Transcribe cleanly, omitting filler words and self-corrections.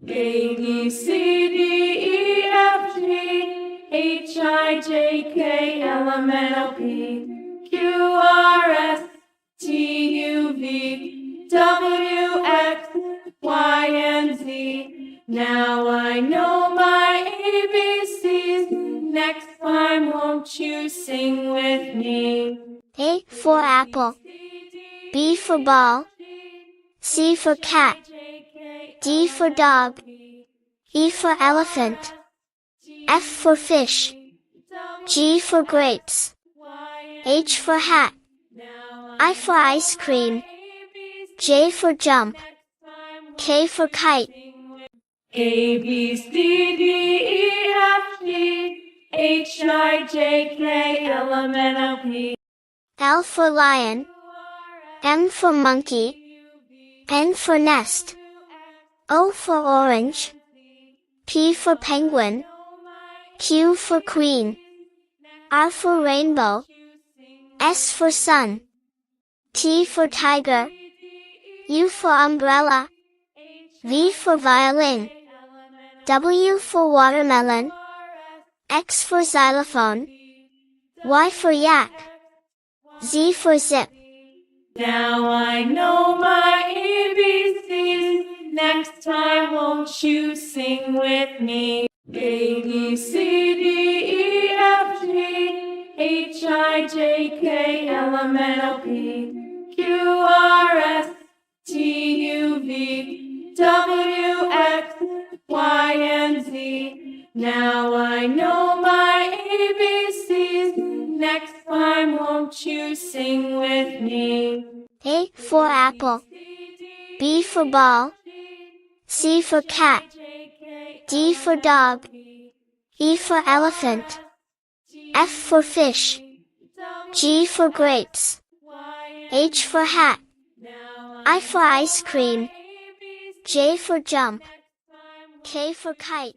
A, B, C, D, E, F, G, H, I, J, K, L, M, N, O, P, Q, R, S, T, U, V, W, X, Y, and Z. Now I know my ABCs. Next time, won't you sing with me? A for apple, B for ball, C for cat, D for dog, E for elephant, F for fish, G for grapes, H for hat, I for ice cream, J for jump, K for kite. A, B, C, D, E, F, G, H, I, J, K, L, M, N, O, P, L for lion, M for monkey, N for nest, O for orange, P for penguin, Q for queen, R for rainbow, S for sun, T for tiger, U for umbrella, V for violin, W for watermelon, X for xylophone, Y for yak, Z for zip. Now I know my ABCs. Next time, won't you sing with me? A, B, C, D, E, F, G, H, I, J, K, L, M, N, O, P, Q, R, S, T, U, V, W, X, Y, and Z. Now I know my ABCs. Next time, won't you sing with me? A for apple, B for ball, C for cat, D for dog, E for elephant, F for fish, G for grapes, H for hat, I for ice cream, J for jump, K for kite.